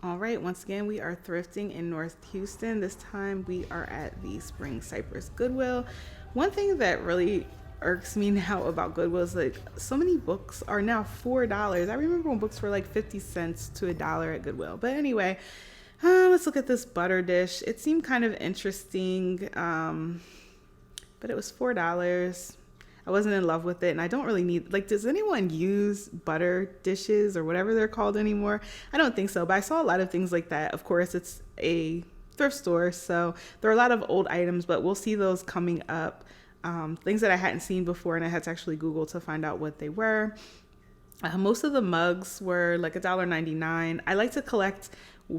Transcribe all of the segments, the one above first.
All right, once again, we are thrifting in North Houston. This time we are at the Spring Cypress Goodwill. One thing that really irks me now about Goodwill is like so many books are now $4. I remember when books were like 50 cents to $1 at Goodwill. But anyway, let's look at this butter dish. It seemed kind of interesting, but it was $4. I wasn't in love with it, and I don't really need, like, does anyone use butter dishes or whatever they're called anymore? I don't think so, but I saw a lot of things like that. Of course, it's a thrift store, so there are a lot of old items, but we'll see those coming up. Things that I hadn't seen before, and I had to actually Google to find out what they were. Most of the mugs were like $1.99. I like to collect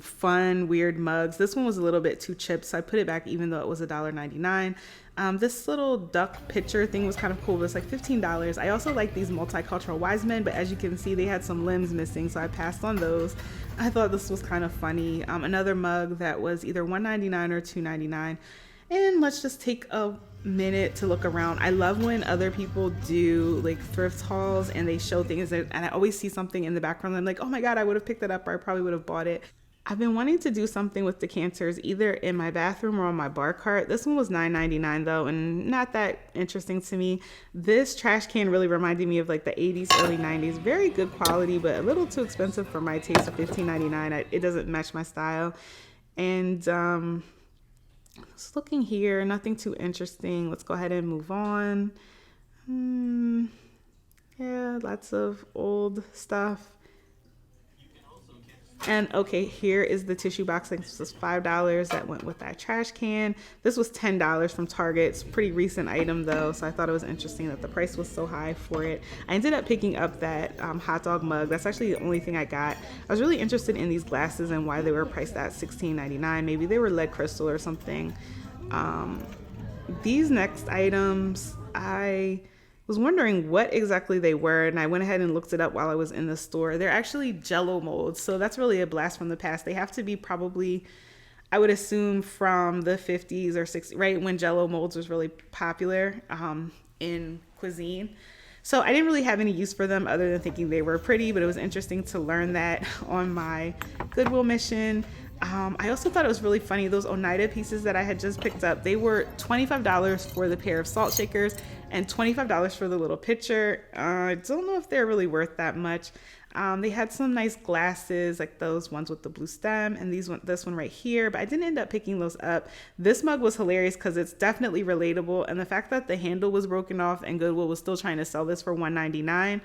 fun, weird mugs. This one was a little bit too chipped, so I put it back even though it was $1.99. This little duck picture thing was kind of cool. It was like $15. I also like these multicultural wise men, but as you can see, they had some limbs missing, so I passed on those. I thought this was kind of funny. Another mug that was either $1.99 or $2.99. And let's just take a minute to look around. I love when other people do like thrift hauls and they show things and I always see something in the background. I'm like, oh my God, I would have picked that up, or I probably would have bought it. I've been wanting to do something with decanters either in my bathroom or on my bar cart. This one was $9.99 though, and not that interesting to me. This trash can really reminded me of like the 80s, early 90s. Very good quality, but a little too expensive for my taste. Of $15.99. It doesn't match my style. And just looking here, nothing too interesting. Let's go ahead and move on. Yeah, lots of old stuff. And okay, here is the tissue box. Like, this was $5 that went with that trash can. This was $10 from Target. It's a pretty recent item though, so I thought it was interesting that the price was so high for it. I ended up picking up that hot dog mug. That's actually the only thing I got. I was really interested in these glasses and why they were priced at $16.99. Maybe they were lead crystal or something. These next items, I was wondering what exactly they were, and I went ahead and looked it up while I was in the store. They're actually Jello molds, so that's really a blast from the past. They have to be probably, I would assume, from the 50s or 60s, right when Jello molds was really popular in cuisine. So I didn't really have any use for them other than thinking they were pretty, but it was interesting to learn that on my Goodwill mission. I also thought it was really funny, those Oneida pieces that I had just picked up, they were $25 for the pair of salt shakers and $25 for the little pitcher. I don't know if they're really worth that much. They had some nice glasses, like those ones with the blue stem, and this one right here, but I didn't end up picking those up. This mug was hilarious because it's definitely relatable, and the fact that the handle was broken off and Goodwill was still trying to sell this for $1.99.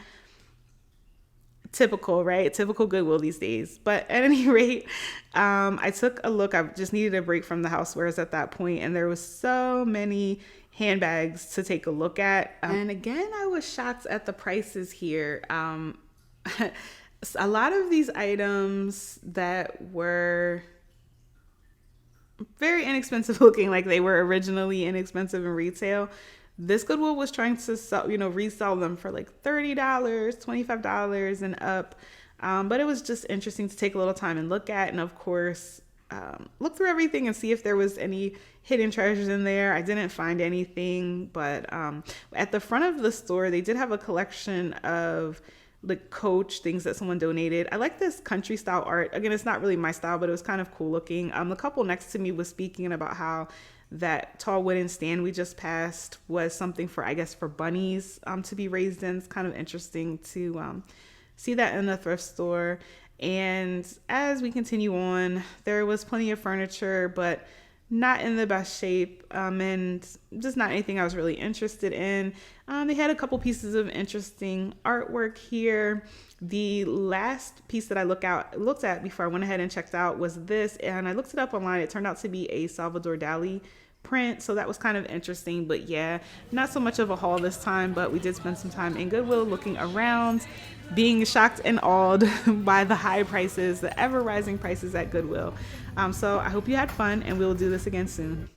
Typical, right? Typical Goodwill these days. But at any rate, I took a look. I just needed a break from the housewares at that point, and there was so many handbags to take a look at. And again, I was shocked at the prices here. A lot of these items that were very inexpensive looking, like they were originally inexpensive in retail, this Goodwill was trying to sell, resell them for like $30, $25 and up. But it was just interesting to take a little time and look at, and of course, look through everything and see if there was any hidden treasures in there. I didn't find anything, but at the front of the store, they did have a collection of like Coach things that someone donated. I like this country style art. Again, it's not really my style, but it was kind of cool looking. The couple next to me was speaking about how that tall wooden stand we just passed was something for, I guess, for bunnies to be raised in. It's kind of interesting to see that in the thrift store. And as we continue on, there was plenty of furniture, but not in the best shape, and just not anything I was really interested in. They had a couple pieces of interesting artwork here. The last piece that I looked at before I went ahead and checked out was this, and I looked it up online. It turned out to be a Salvador Dali print, so that was kind of interesting. But yeah, not so much of a haul this time, but we did spend some time in Goodwill looking around, being shocked and awed by the high prices, the ever rising prices at Goodwill. So I hope you had fun, and we'll do this again soon.